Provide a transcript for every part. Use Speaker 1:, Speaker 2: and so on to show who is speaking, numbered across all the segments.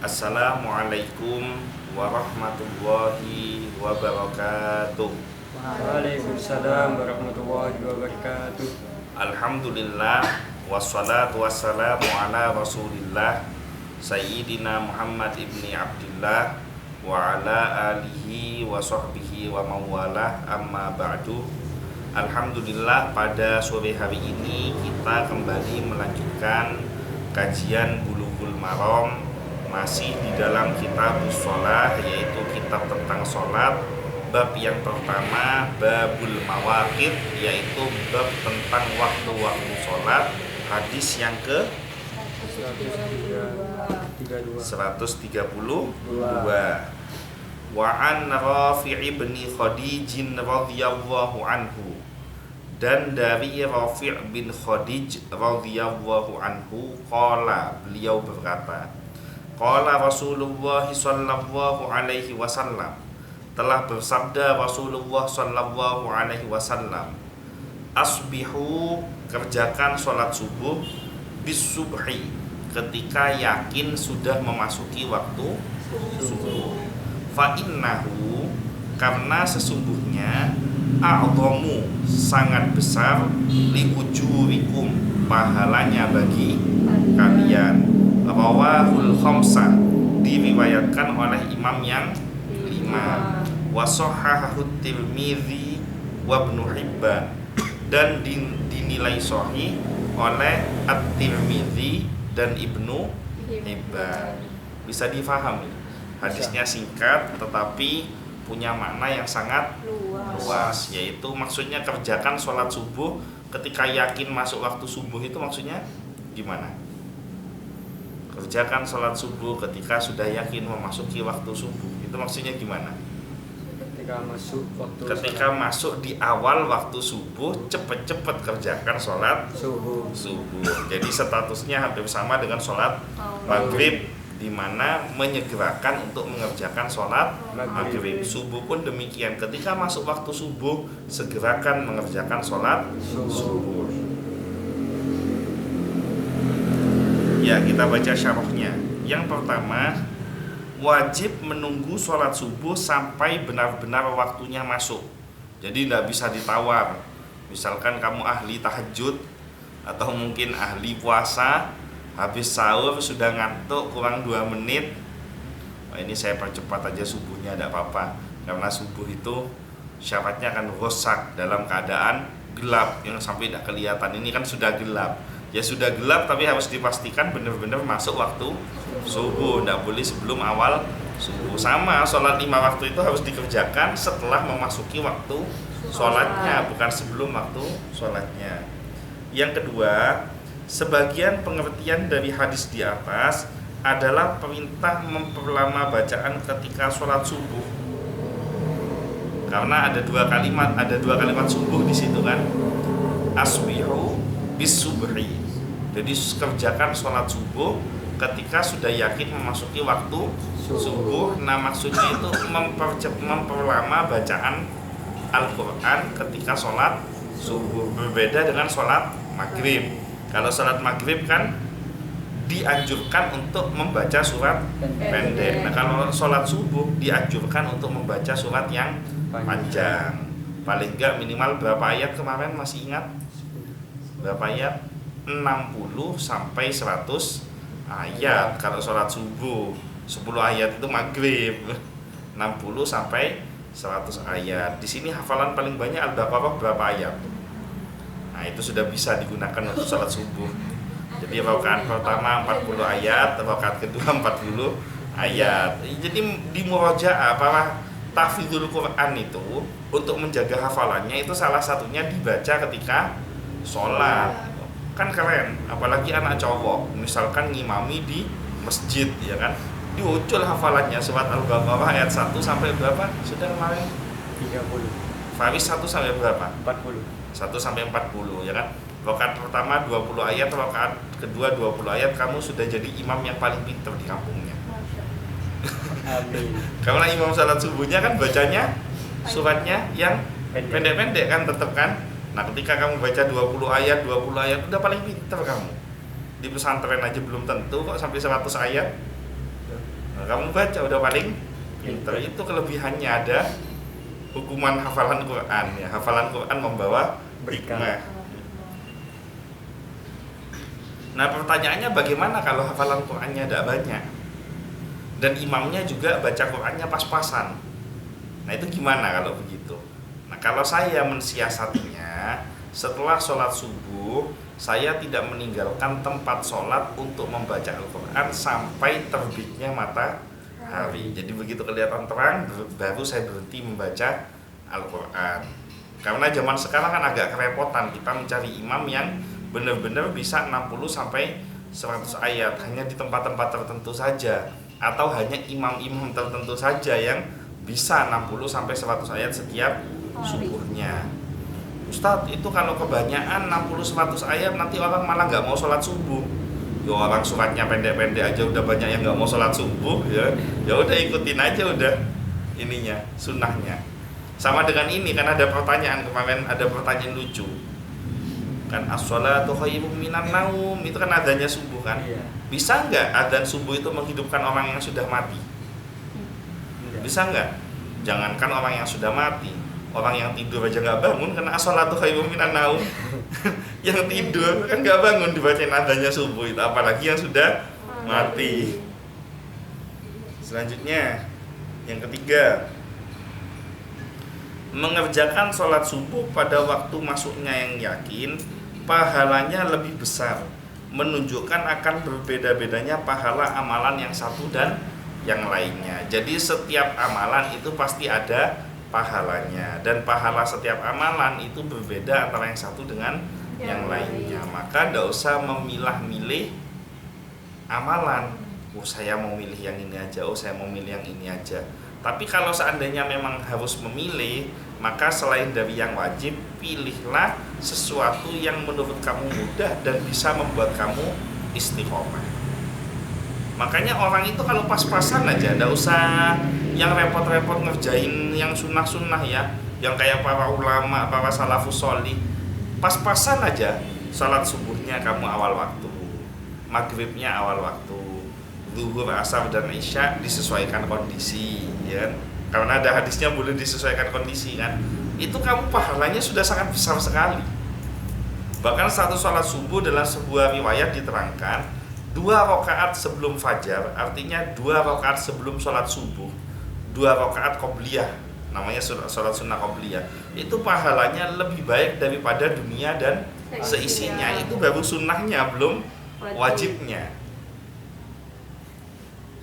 Speaker 1: Assalamualaikum warahmatullahi wabarakatuh.
Speaker 2: Waalaikumsalam warahmatullahi wabarakatuh.
Speaker 1: Alhamdulillah wassalatu wassalamu ala Rasulillah Sayyidina Muhammad ibni Abdillah wa ala alihi wa sahbihi wa mawalah, amma ba'du. Alhamdulillah, pada sore hari ini kita kembali melanjutkan kajian Bulughul Maram, masih di dalam kitab shalah, yaitu kitab tentang sholat. Bab yang pertama, babul mawaqit, yaitu bab tentang waktu-waktu sholat. Hadis yang ke 132. Wa an Rafi' bin Khadij radhiyallahu anhu, dan dari Rafi' bin Khadij radhiyallahu anhu, qala, beliau berkata, qala Rasulullah sallallahu alaihi wasallam, telah bersabda Rasulullah sallallahu alaihi wasallam, asbihu, kerjakan sholat subuh, bis subhi, ketika yakin sudah memasuki waktu subuh. Fa innahu, karena sesungguhnya, a'dhamu, sangat besar, li ujurikum, pahalanya bagi kalian. Rawahul khamsah, diriwayatkan oleh imam yang 5. Wa sahhahu Tirmidzi wa Ibnu Hibban, dan dinilai sahih oleh At-Tirmidzi dan Ibnu Hibban. Bisa difahami, hadisnya singkat tetapi punya makna yang sangat luas, yaitu maksudnya kerjakan sholat subuh ketika yakin masuk waktu subuh. Itu maksudnya gimana? Kerjakan sholat subuh ketika sudah yakin memasuki waktu subuh, itu maksudnya gimana? Ketika masuk di awal waktu subuh, cepet-cepet kerjakan sholat subuh. Jadi statusnya hampir sama dengan sholat maghrib, di mana menyegerakan untuk mengerjakan sholat maghrib. Subuh pun demikian, ketika masuk waktu subuh, segerakan mengerjakan sholat subuh. Ya, kita baca syarahnya. Yang pertama, wajib menunggu sholat subuh sampai benar-benar waktunya masuk. Jadi tidak bisa ditawar. Misalkan kamu ahli tahajud atau mungkin ahli puasa, habis sahur sudah ngantuk kurang 2 menit, ini saya percepat aja subuhnya, tidak apa-apa. Karena subuh itu syaratnya akan rusak dalam keadaan gelap, yang sampai tidak kelihatan. Ini kan sudah gelap. Ya sudah gelap, tapi harus dipastikan benar-benar masuk waktu subuh, tidak boleh sebelum awal subuh. Sama sholat 5 waktu itu harus dikerjakan setelah memasuki waktu sholatnya, bukan sebelum waktu sholatnya. Yang kedua, sebagian pengertian dari hadis di atas adalah perintah memperlama bacaan ketika sholat subuh, karena ada dua kalimat subuh di situ kan, asbihu bis subhi. Jadi kerjakan sholat subuh ketika sudah yakin memasuki waktu subuh. Nah, maksudnya itu memperlama bacaan Al-Quran ketika sholat subuh. Berbeda dengan sholat maghrib. Kalau sholat maghrib kan dianjurkan untuk membaca surat pendek. Nah, kalau sholat subuh dianjurkan untuk membaca surat yang panjang. Paling enggak minimal berapa ayat kemarin, masih ingat? Berapa ayat? 60 sampai 100 ayat kalau sholat subuh. 10 ayat itu maghrib. 60 sampai 100 ayat. Di sini hafalan paling banyak Al-Baqarah berapa ayat? Nah, itu sudah bisa digunakan untuk sholat subuh. Jadi rakaat pertama 40 ayat, rakaat kedua 40 ayat. Jadi di murojaah, para tahfidzul Quran itu untuk menjaga hafalannya itu salah satunya dibaca ketika sholat. Kan keren, apalagi anak cowok, misalkan ngimami di masjid, ya kan, diucul hafalannya surat Al-Baqarah ayat 1 sampai berapa? Sudah kemarin
Speaker 2: 30.
Speaker 1: Faris 1 sampai berapa?
Speaker 2: 40.
Speaker 1: 1 sampai 40, ya kan. Rakaat pertama 20 ayat, rakaat kedua 20 ayat, kamu sudah jadi imam yang paling pintar di kampungnya.
Speaker 2: Amin.
Speaker 1: Karena imam salat subuhnya kan bacanya suratnya yang pendek-pendek kan, tetap kan. Nah, ketika kamu baca 20 ayat udah paling pintar kamu. Di pesantren aja belum tentu kok sampai 100 ayat. Nah, kamu baca udah paling pinter. Itu kelebihannya, ada hukuman hafalan Quran ya. Hafalan Quran membawa hikmah. Nah pertanyaannya bagaimana kalau hafalan Qurannya tidak banyak dan imamnya juga baca Qurannya pas-pasan? Nah itu gimana kalau begitu? Nah kalau saya mensiasatinya, setelah sholat subuh saya tidak meninggalkan tempat sholat untuk membaca Al-Quran sampai terbitnya matahari. Jadi begitu kelihatan terang baru saya berhenti membaca Al-Quran. Karena zaman sekarang kan agak kerepotan kita mencari imam yang benar-benar bisa 60 sampai 100 ayat hanya di tempat-tempat tertentu saja, atau hanya imam-imam tertentu saja yang bisa 60 sampai 100 ayat setiap subuhnya. Ustadz, itu kalau kebanyakan 60-100 ayat nanti orang malah nggak mau sholat subuh. Ya orang suratnya pendek-pendek aja udah banyak yang nggak mau sholat subuh ya. Ya udah ikutin aja udah ininya, sunnahnya. Sama dengan ini kan ada pertanyaan kemarin, ada pertanyaan lucu. Kan as-sholatu khairun minan naum, itu kan adanya subuh kan.
Speaker 2: Iya.
Speaker 1: Bisa nggak adzan subuh itu menghidupkan orang yang sudah mati? Bisa nggak? Jangankan orang yang sudah mati, orang yang tidur aja nggak bangun karena as-sholatu khairun minan naum. Yang tidur kan nggak bangun dibacain adanya subuh itu, apalagi yang sudah mati. Selanjutnya yang ketiga, mengerjakan sholat subuh pada waktu masuknya yang yakin pahalanya lebih besar, menunjukkan akan berbeda-bedanya pahala amalan yang satu dan yang lainnya. Jadi setiap amalan itu pasti ada pahalanya, dan pahala setiap amalan itu berbeda antara yang satu dengan yang lainnya. Maka tidak usah memilah-milih amalan. Oh saya mau milih yang ini aja, oh saya mau milih yang ini aja. Tapi kalau seandainya memang harus memilih, maka selain dari yang wajib, pilihlah sesuatu yang menurut kamu mudah dan bisa membuat kamu istiqomah. Makanya orang itu kalau pas-pasan aja, nggak usah yang repot-repot ngerjain yang sunnah-sunnah ya, yang kayak para ulama, para salafus sholih. Pas-pasan aja, salat subuhnya kamu awal waktu, maghribnya awal waktu, zuhur, asar, dan isya disesuaikan kondisi ya. Karena ada hadisnya boleh disesuaikan kondisi kan. Itu kamu pahalanya sudah sangat besar sekali. Bahkan satu sholat subuh dalam sebuah riwayat diterangkan 2 rakaat sebelum fajar, artinya 2 rakaat sebelum sholat subuh, 2 rakaat qobliyah, namanya sholat sunnah qobliyah. Itu pahalanya lebih baik daripada dunia dan seisinya. Itu baru sunnahnya, belum wajibnya.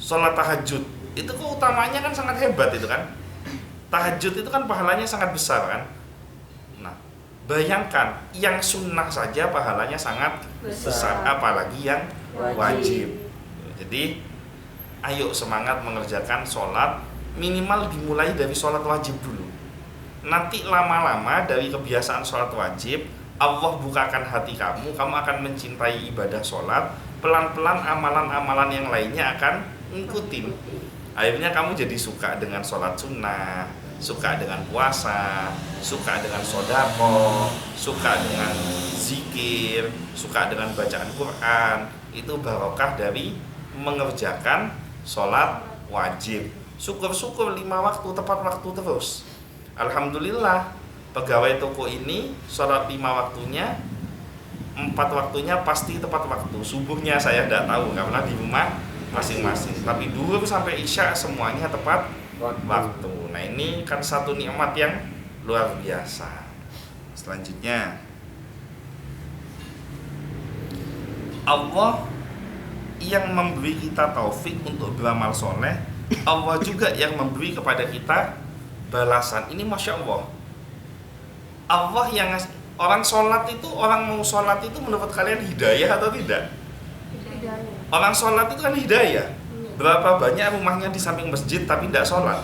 Speaker 1: Sholat tahajud itu keutamanya kan sangat hebat itu kan. Tahajud itu kan pahalanya sangat besar kan. Nah, bayangkan yang sunnah saja pahalanya sangat besar, apalagi yang wajib. Jadi, ayo semangat mengerjakan sholat, minimal dimulai dari sholat wajib dulu. Nanti lama-lama dari kebiasaan sholat wajib, Allah bukakan hati kamu akan mencintai ibadah sholat. Pelan-pelan amalan-amalan yang lainnya akan ngikutin. Akhirnya kamu jadi suka dengan sholat sunnah, suka dengan puasa, suka dengan sodako, suka dengan zikir, suka dengan bacaan Quran. Itu barokah dari mengerjakan sholat wajib. Syukur-syukur 5 waktu tepat waktu terus. Alhamdulillah pegawai toko ini sholat 5 waktunya, 4 waktunya pasti tepat waktu. Subuhnya saya tidak tahu karena di rumah masing-masing, tapi duhur sampai isya semuanya tepat waktu. Nah ini kan satu nikmat yang luar biasa. Selanjutnya, Allah yang memberi kita taufik untuk beramal soleh, Allah juga yang memberi kepada kita balasan. Ini Masya Allah. Allah yang orang sholat itu, orang mau sholat itu menurut kalian hidayah atau tidak? Orang sholat itu kan hidayah. Berapa banyak rumahnya di samping masjid tapi tidak sholat?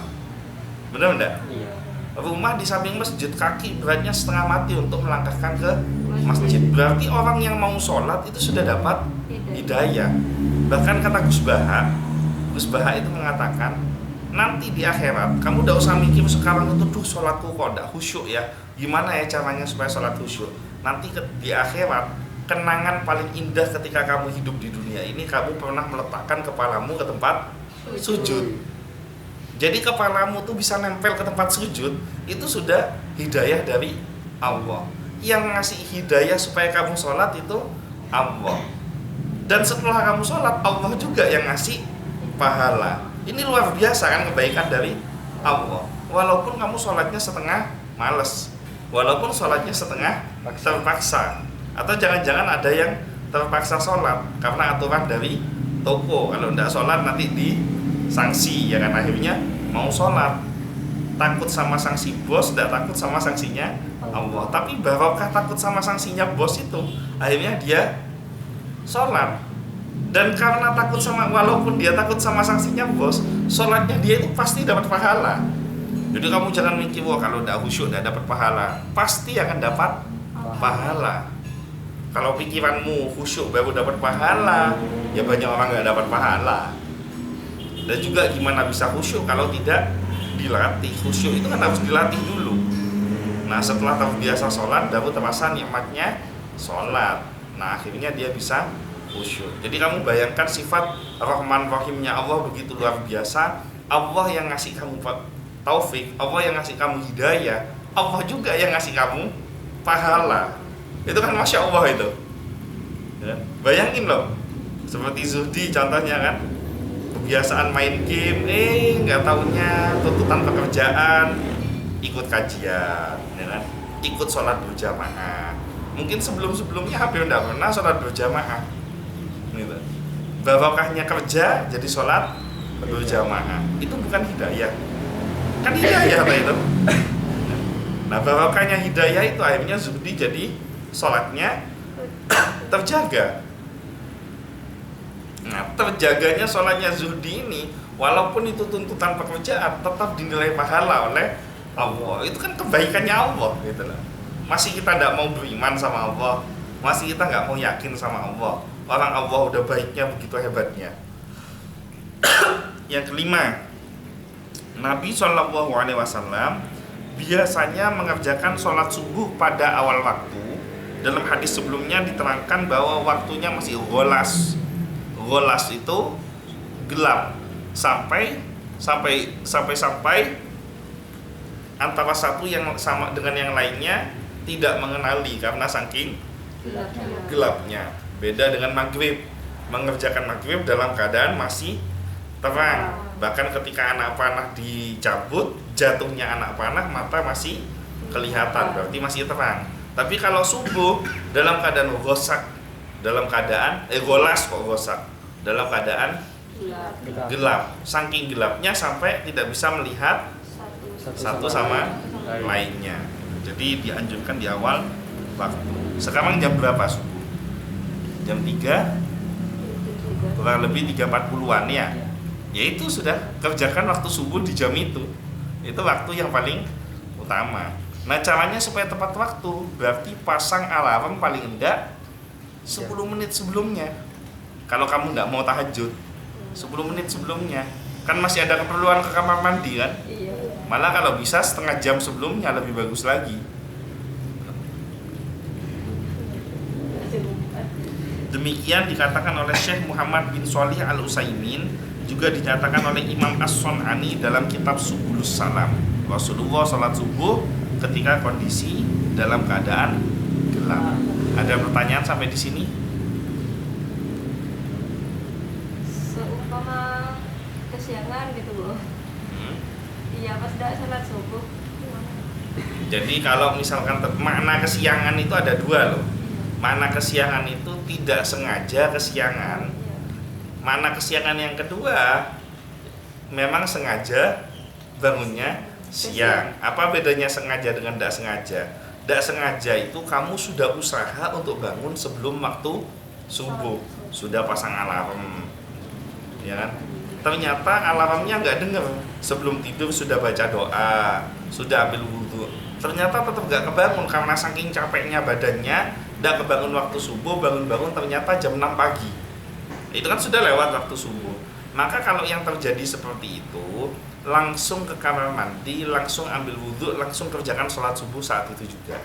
Speaker 1: Benar enggak?
Speaker 2: Iya.
Speaker 1: Rumah di samping masjid, kaki beratnya setengah mati untuk melangkahkan ke masjid. Berarti orang yang mau sholat itu sudah dapat hidayah. Bahkan kata Gus Baha itu mengatakan, nanti di akhirat kamu tidak usah mikir sekarang itu tuh sholatku kok tidak khusyuk ya. Gimana ya caranya supaya sholat khusyuk? Nanti di akhirat, kenangan paling indah ketika kamu hidup di dunia ini, kamu pernah meletakkan kepalamu ke tempat sujud. Jadi kepalamu tuh bisa nempel ke tempat sujud, itu sudah hidayah dari Allah. Yang ngasih hidayah supaya kamu sholat itu Allah. Dan setelah kamu sholat, Allah juga yang ngasih pahala. Ini luar biasa kan kebaikan dari Allah. Walaupun kamu sholatnya setengah males, walaupun sholatnya setengah terpaksa, atau jangan-jangan ada yang terpaksa sholat karena aturan dari toko, kalau tidak sholat nanti disanksi, ya kan, akhirnya mau sholat, takut sama sanksi bos, tidak takut sama sanksinya Allah. Tapi barokah takut sama sanksinya bos itu, akhirnya dia sholat. Dan karena takut sama, walaupun dia takut sama sanksinya bos, sholatnya dia itu pasti dapat pahala. Jadi kamu jangan mikir, wah kalau tidak khusyuk tidak dapat pahala. Pasti akan dapat pahala. Kalau pikiranmu khusyuk baru dapat pahala, ya banyak orang nggak dapat pahala. Dan juga gimana bisa khusyuk kalau tidak dilatih? Khusyuk itu kan harus dilatih dulu. Nah setelah terbiasa sholat, baru terasa nikmatnya sholat. Nah akhirnya dia bisa khusyuk. Jadi kamu bayangkan sifat Rahman Rahimnya Allah begitu luar biasa. Allah yang ngasih kamu taufik, Allah yang ngasih kamu hidayah, Allah juga yang ngasih kamu pahala. Itu kan Masya Allah itu ya. Bayangin loh, seperti Zuhdi contohnya kan, kebiasaan main game, nggak taunya tuntutan pekerjaan, ikut kajian ya kan? Ikut sholat berjamaah. Mungkin sebelum-sebelumnya hampir tidak pernah sholat berjamaah gitu. Barokahnya kerja jadi sholat berjamaah, itu bukan hidayah, kan hidayah apa itu? Nah barokahnya hidayah itu akhirnya Zuhdi jadi sholatnya terjaga. Nah terjaganya sholatnya Zuhdi ini, walaupun itu tuntutan pekerjaan, tetap dinilai pahala oleh Allah. Itu kan kebaikannya Allah gitu loh. Masih kita tidak mau beriman sama Allah, masih kita nggak mau yakin sama Allah. Orang Allah udah baiknya begitu hebatnya. Yang kelima, Nabi SAW biasanya mengerjakan sholat subuh pada awal waktu. Dalam hadis sebelumnya diterangkan bahwa waktunya masih gholas. Gholas itu gelap sampai antara satu yang sama dengan yang lainnya tidak mengenali karena saking gelapnya. Beda dengan maghrib, mengerjakan maghrib dalam keadaan masih terang. Bahkan ketika anak panah dicabut, jatuhnya anak panah, mata masih kelihatan, berarti masih terang. Tapi kalau subuh dalam keadaan ghosak, dalam keadaan golas kok ghosak, dalam keadaan gelap. Saking gelapnya sampai tidak bisa melihat satu sama lainnya. Jadi dianjurkan di awal waktu. Sekarang jam berapa subuh? Jam 3 kurang lebih 3.40-an ya. Ya itu sudah kerjakan waktu subuh di jam itu. Itu waktu yang paling utama. Nah caranya supaya tepat waktu, berarti pasang alarm paling enggak 10 menit sebelumnya. Kalau kamu enggak mau tahajud, 10 menit sebelumnya. Kan masih ada keperluan ke kamar mandi kan? Malah kalau bisa setengah jam sebelumnya lebih bagus lagi. Demikian dikatakan oleh Syekh Muhammad bin Shalih Al-Utsaimin, juga dinyatakan oleh Imam As-Sun'ani dalam kitab Subulus Salam. Rasulullah salat subuh ketika kondisi dalam keadaan gelap. Ada pertanyaan sampai di sini?
Speaker 3: Seumpama kesiangan gitu Bu. Iya pas udah salat subuh.
Speaker 1: Jadi kalau misalkan makna kesiangan itu ada dua loh. Makna kesiangan itu tidak sengaja kesiangan. Makna kesiangan yang kedua memang sengaja bangunnya siang. Apa bedanya sengaja dengan tidak sengaja? Tidak sengaja itu kamu sudah usaha untuk bangun sebelum waktu subuh, sudah pasang alarm, ya kan? Ternyata alarmnya nggak dengar. Sebelum tidur sudah baca doa, sudah ambil wudhu. Ternyata tetap nggak kebangun karena saking capeknya badannya, nggak kebangun waktu subuh. Bangun-bangun ternyata jam 6 pagi. Itu kan sudah lewat waktu subuh. Maka kalau yang terjadi seperti itu, langsung ke kamar mandi, langsung ambil wudhu, langsung kerjakan sholat subuh saat itu juga.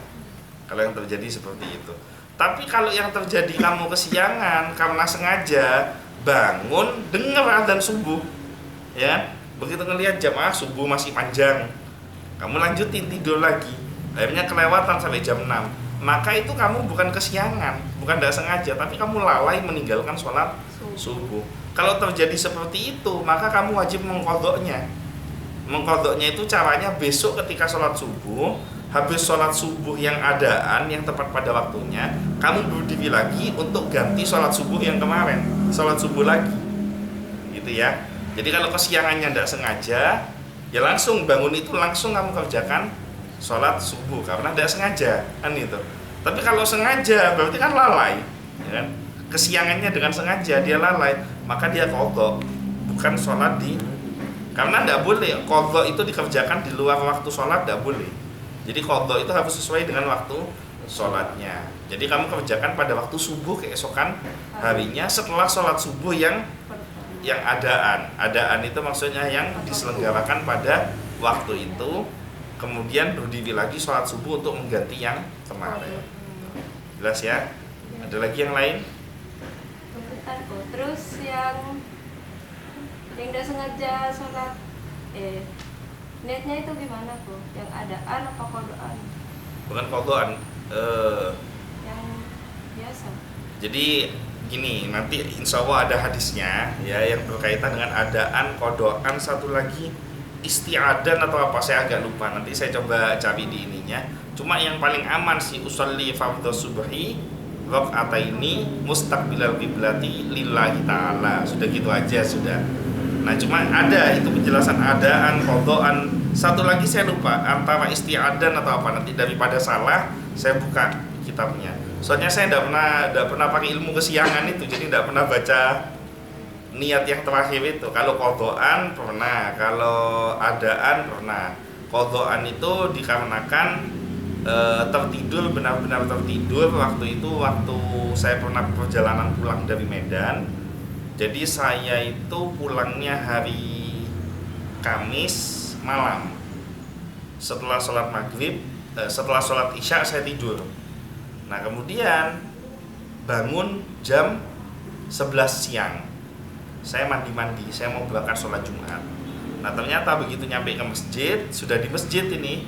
Speaker 1: Kalau yang terjadi seperti itu. Tapi kalau yang terjadi kamu kesiangan karena sengaja bangun dengar adzan subuh, ya. Begitu ngelihat jamaah subuh masih panjang, kamu lanjutin tidur lagi, akhirnya kelewatan sampai jam 6, maka itu kamu bukan kesiangan, bukan tidak sengaja, tapi kamu lalai meninggalkan sholat subuh. Kalau terjadi seperti itu, maka kamu wajib mengqadha'nya. Mengqadha'nya itu caranya besok ketika sholat subuh, habis sholat subuh yang adaan yang tepat pada waktunya, kamu berdiri lagi untuk ganti sholat subuh yang kemarin, sholat subuh lagi, gitu ya. Jadi kalau kesiangannya tidak sengaja, ya langsung bangun itu langsung kamu kerjakan sholat subuh karena tidak sengaja, kan itu. Tapi kalau sengaja berarti kan lalai, ya kan? Kesiangannya dengan sengaja dia lalai, maka dia qadha, bukan sholat di. Karena tidak boleh qadha itu dikerjakan di luar waktu sholat, tidak boleh. Jadi qadha itu harus sesuai dengan waktu sholatnya. Jadi kamu kerjakan pada waktu subuh keesokan harinya setelah sholat subuh yang adaan itu maksudnya yang diselenggarakan pada waktu itu, kemudian berdiri lagi sholat subuh untuk mengganti yang kemarin. Jelas ya? Ada lagi yang lain?
Speaker 3: Terus yang tidak sengaja sholat niatnya itu gimana Bu? Yang adaan apa qadhaan?
Speaker 1: Bukan qadhaan,
Speaker 3: Yang biasa.
Speaker 1: jadi gini, nanti insya Allah ada hadisnya ya yang berkaitan dengan adaan, qadhaan, satu lagi isti'adan atau apa, saya agak lupa, nanti saya coba cari di ininya. Cuma yang paling aman sih usolli fardhu subhi raq'ataini mustaqbilal qiblati lillahi ta'ala, sudah gitu aja sudah. Nah cuma ada itu penjelasan adaan, qadhaan, satu lagi saya lupa antara isti'adan atau apa, nanti daripada salah saya buka kitabnya. Soalnya saya tidak pernah pakai ilmu kesiangan itu, jadi tidak pernah baca niat yang terakhir itu. Kalau qadhaan pernah, kalau adaan pernah. Qadhaan itu dikarenakan tertidur, benar-benar tertidur waktu itu, waktu saya pernah perjalanan pulang dari Medan. Jadi saya itu pulangnya hari Kamis malam. Setelah sholat maghrib, setelah sholat isya saya tidur. Nah kemudian bangun jam 11 siang, saya mandi-mandi, saya mau berangkat sholat Jumat. Nah ternyata begitu nyampe ke masjid, sudah di masjid ini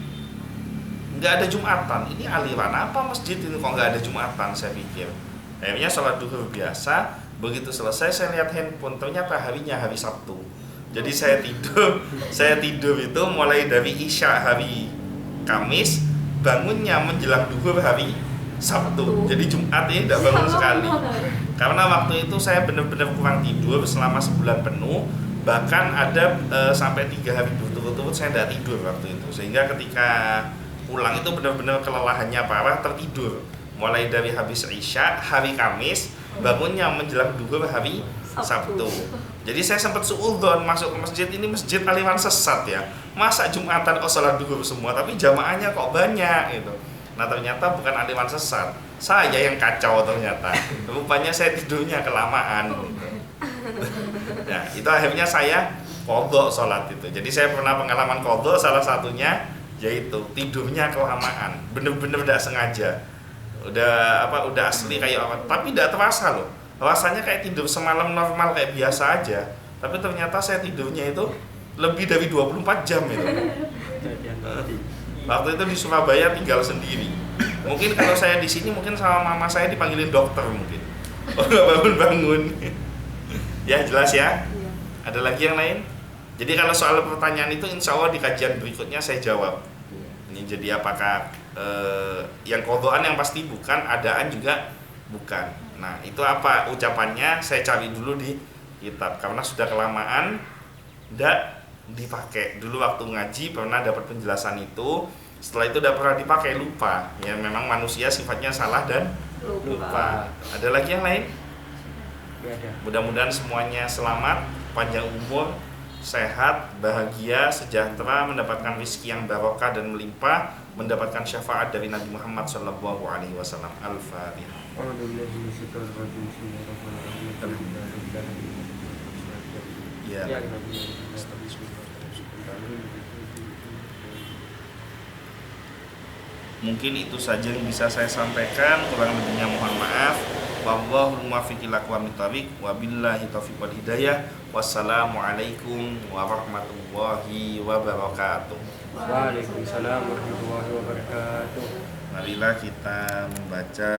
Speaker 1: nggak ada Jumatan. Ini aliran apa masjid ini kok nggak ada Jumatan, saya pikir. Akhirnya sholat duhur biasa. Begitu selesai saya lihat handphone, ternyata harinya hari Sabtu. Jadi saya tidur itu mulai dari isya hari Kamis, bangunnya menjelang duhur hari Sabtu. Jadi Jumat ini tidak bangun sekali. Karena waktu itu saya benar-benar kurang tidur selama sebulan penuh. Bahkan ada sampai 3 hari berturut-turut saya tidak tidur waktu itu. Sehingga ketika pulang itu benar-benar kelelahannya parah, tertidur. Mulai dari habis isya hari Kamis, bangunnya menjelang duhur hari Sabtu. Jadi saya sempat suudzon masuk ke masjid, ini masjid aliran sesat ya. Masa Jumatan kok sholat duhur semua, tapi jamaahnya kok banyak gitu. Nah ternyata bukan aliran sesat, saya yang kacau ternyata. Rupanya saya tidurnya kelamaan. Nah itu akhirnya saya qadha sholat itu. Jadi saya pernah pengalaman qadha, salah satunya yaitu tidurnya kelamaan, bener-bener tidak sengaja. Udah asli kayak apa, tapi tidak terasa loh. Rasanya kayak tidur semalam normal kayak biasa aja. Tapi ternyata saya tidurnya itu lebih dari 24 jam itu. Waktu itu di Surabaya tinggal sendiri. Mungkin kalau saya di sini mungkin sama mama saya dipanggilin dokter mungkin. Bangun-bangun. Ya jelas ya. Ada lagi yang lain? Jadi kalau soal pertanyaan itu insya Allah di kajian berikutnya saya jawab. Ini jadi apakah yang qadhaan yang pasti bukan, adaan juga bukan. Nah itu apa ucapannya saya cari dulu di kitab karena sudah kelamaan tidak dipakai. Dulu waktu ngaji pernah dapat penjelasan itu, setelah itu tidak pernah dipakai, lupa. Ya memang manusia sifatnya salah dan lupa. Ada lagi yang lain? Mudah-mudahan semuanya selamat, panjang umur, sehat, bahagia, sejahtera, mendapatkan rezeki yang barokah dan melimpah, mendapatkan syafaat dari Nabi Muhammad SAW. Al-Fatihah. Ya. Mungkin itu saja yang bisa saya sampaikan, kurang lebihnya mohon maaf. Wallahu muwaffiq ila aqwamit thoriq. Wabillahi taufiq wal hidayah. Wassalamualaikum warahmatullahi wabarakatuh.
Speaker 2: Waalaikumsalam warahmatullahi wabarakatuh.
Speaker 1: Marilah kita membaca